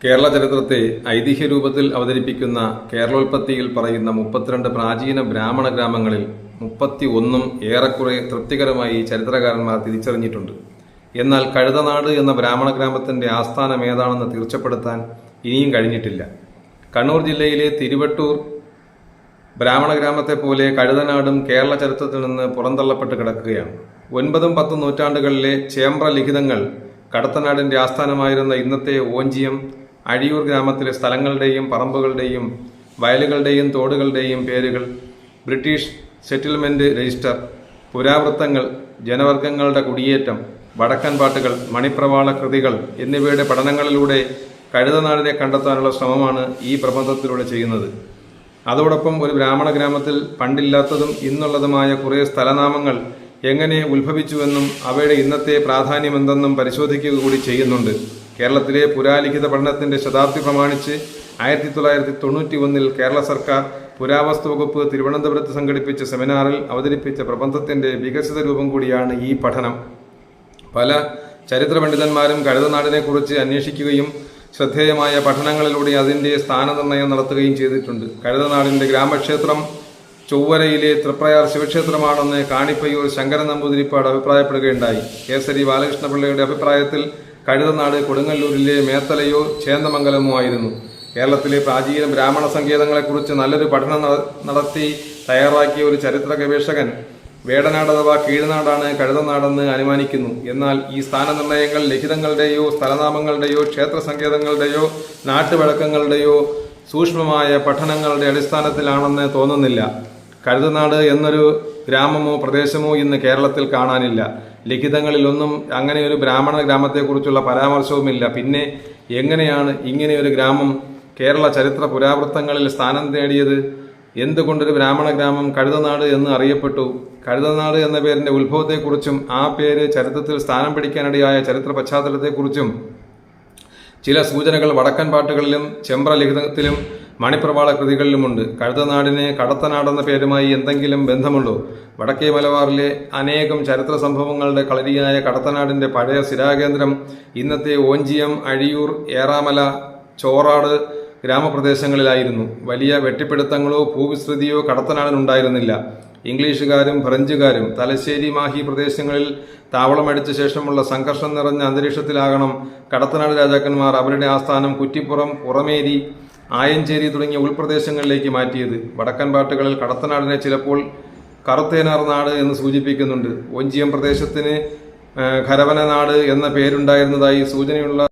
കേരള ചരിത്രത്തെ ഐതിഹ്യ രൂപത്തിൽ അവതരിപ്പിക്കുന്ന കേരളോൽപ്പത്തിയിൽ പറയുന്ന 32 പ്രാചീന ബ്രാഹ്മണ ഗ്രാമങ്ങളിൽ 31 ഏറെക്കുറെ തൃപ്തികരമായി ചരിത്രകാരന്മാർ തിരിച്ചറിഞ്ഞിട്ടുണ്ട്. എന്നാൽ കഴുതനാട് എന്ന ബ്രാഹ്മണ ഗ്രാമത്തിന്റെ ആസ്ഥാനം ഏതാണെന്ന് തീർച്ചപ്പെടുത്താൻ ഇനിയും കഴിഞ്ഞിട്ടില്ല. കണ്ണൂർ ജില്ലയിലെ തിരുവട്ടൂർ ബ്രാഹ്മണ ഗ്രാമത്തെ പോലെ കഴുതനാടും കേരള ചരിത്രത്തിൽ നിന്ന് പുറന്തള്ളപ്പെട്ട് കിടക്കുകയാണ്. 9ഉം 10ഉം നൂറ്റാണ്ടുകളിലെ ചേമ്പ്ര ലിഖിതങ്ങൾ കടത്തനാടിന്റെ ആസ്ഥാനമായിരുന്ന ഇന്നത്തെ ഓഞ്ചിയം, അഴിയൂർ ഗ്രാമത്തിലെ സ്ഥലങ്ങളുടെയും പറമ്പുകളുടെയും വയലുകളുടെയും തോടുകളുടെയും പേരുകൾ, ബ്രിട്ടീഷ് സെറ്റിൽമെന്റ് രജിസ്റ്റർ, പുരാവൃത്തങ്ങൾ, ജനവർഗങ്ങളുടെ കുടിയേറ്റം, വടക്കൻ പാട്ടുകൾ, മണിപ്രവാള കൃതികൾ എന്നിവയുടെ പഠനങ്ങളിലൂടെ കഴുതനാടിനെ കണ്ടെത്താനുള്ള ശ്രമമാണ് ഈ പ്രബന്ധത്തിലൂടെ ചെയ്യുന്നത്. അതോടൊപ്പം ഒരു ബ്രാഹ്മണ ഗ്രാമത്തിൽ പണ്ടില്ലാത്തതും ഇന്നുള്ളതുമായ കുറേ സ്ഥലനാമങ്ങൾ എങ്ങനെ ഉത്ഭവിച്ചുവെന്നും അവയുടെ ഇന്നത്തെ പ്രാധാന്യമെന്തെന്നും പരിശോധിക്കുക കൂടി ചെയ്യുന്നുണ്ട്. കേരളത്തിലെ പുരാലിഖിത പഠനത്തിന്റെ ശതാബ്ദി പ്രമാണിച്ച് 1991 കേരള സർക്കാർ പുരാവസ്തു വകുപ്പ് തിരുവനന്തപുരത്ത് സംഘടിപ്പിച്ച സെമിനാറിൽ അവതരിപ്പിച്ച പ്രബന്ധത്തിന്റെ വികസിത രൂപം കൂടിയാണ് ഈ പഠനം. പല ചരിത്ര പണ്ഡിതന്മാരും കഴുതനാടിനെക്കുറിച്ച് അന്വേഷിക്കുകയും ശ്രദ്ധേയമായ പഠനങ്ങളിലൂടെ അതിന്റെ സ്ഥാനനിർണ്ണയം നടത്തുകയും ചെയ്തിട്ടുണ്ട്. കഴുതനാടിന്റെ ഗ്രാമക്ഷേത്രം ചൊവ്വരയിലെ തൃപ്രയാർ ശിവക്ഷേത്രമാണെന്ന് കാണിപ്പയ്യൂർ ശങ്കരൻ നമ്പൂതിരിപ്പാട് അഭിപ്രായപ്പെടുകയുണ്ടായി. കേസരി ബാലകൃഷ്ണപിള്ളയുടെ അഭിപ്രായത്തിൽ കഴുതനാട് കൊടുങ്ങല്ലൂരിലെ മേത്തലയോ ചേന്ദമംഗലമോ ആയിരുന്നു. കേരളത്തിലെ പ്രാചീന ബ്രാഹ്മണ സങ്കേതങ്ങളെക്കുറിച്ച് നല്ലൊരു പഠനം നടത്തി തയ്യാറാക്കിയ ഒരു ചരിത്ര ഗവേഷകൻ വേടനാട് അഥവാ കീഴ്നാടാണ് കഴുതനാടെന്ന് അനുമാനിക്കുന്നു. എന്നാൽ ഈ സ്ഥാനനിർണ്ണയങ്ങൾ ലിഖിതങ്ങളുടെയോ സ്ഥലനാമങ്ങളുടെയോ ക്ഷേത്ര സങ്കേതങ്ങളുടെയോ നാട്ടുവഴക്കങ്ങളുടെയോ സൂക്ഷ്മമായ പഠനങ്ങളുടെ അടിസ്ഥാനത്തിലാണെന്ന് തോന്നുന്നില്ല. കഴുതനാട് എന്നൊരു ഗ്രാമമോ പ്രദേശമോ ഇന്ന് കേരളത്തിൽ കാണാനില്ല. ലിഖിതങ്ങളിലൊന്നും അങ്ങനെയൊരു ബ്രാഹ്മണ ഗ്രാമത്തെക്കുറിച്ചുള്ള പരാമർശവുമില്ല. പിന്നെ എങ്ങനെയാണ് ഇങ്ങനെയൊരു ഗ്രാമം കേരള ചരിത്ര പുരാവൃത്തങ്ങളിൽ സ്ഥാനം നേടിയത്? എന്തുകൊണ്ടൊരു ബ്രാഹ്മണ ഗ്രാമം കഴുതനാട് എന്ന് അറിയപ്പെട്ടു? കഴുതനാട് എന്ന പേരിന്റെ ഉത്ഭവത്തെക്കുറിച്ചും ആ പേര് ചരിത്രത്തിൽ സ്ഥാനം പിടിക്കാനിടയായ ചരിത്ര പശ്ചാത്തലത്തെക്കുറിച്ചും ചില സൂചനകൾ വടക്കൻ പാട്ടുകളിലും ചെമ്പ്ര ലിഖിതത്തിലും മണിപ്രവാള കൃതികളിലുമുണ്ട്. കഴുതനാടിന് കടത്തനാടെന്ന പേരുമായി എന്തെങ്കിലും ബന്ധമുണ്ടോ? വടക്കേ മലബാറിലെ അനേകം ചരിത്ര സംഭവങ്ങളുടെ കളരിയായ കടത്തനാടിന്റെ പഴയ സ്ഥിരാകേന്ദ്രം ഇന്നത്തെ ഓഞ്ചിയം, അഴിയൂർ, ഏറാമല, ചോറാട് ഗ്രാമപ്രദേശങ്ങളിലായിരുന്നു. വലിയ വെട്ടിപ്പിടുത്തങ്ങളോ ഭൂവിസ്തൃതിയോ കടത്തനാടിനുണ്ടായിരുന്നില്ല. ഇംഗ്ലീഷുകാരും ഫ്രഞ്ചുകാരും തലശ്ശേരി, മാഹി പ്രദേശങ്ങളിൽ താവളമടിച്ച ശേഷമുള്ള സംഘർഷം നിറഞ്ഞ അന്തരീക്ഷത്തിലാകണം കടത്തനാട് രാജാക്കന്മാർ അവരുടെ ആസ്ഥാനം കുറ്റിപ്പുറം, പുറമേരി, ആയഞ്ചേരി തുടങ്ങിയ ഉൾപ്രദേശങ്ങളിലേക്ക് മാറ്റിയത്. വടക്കൻ പാട്ടുകളിൽ കടത്തനാടിനെ ചിലപ്പോൾ കറുത്തേനാർ നാട് എന്ന് സൂചിപ്പിക്കുന്നുണ്ട്. ഓഞ്ചിയം പ്രദേശത്തിന് ഖരവനനാട് എന്ന പേരുണ്ടായിരുന്നതായി സൂചനയുള്ള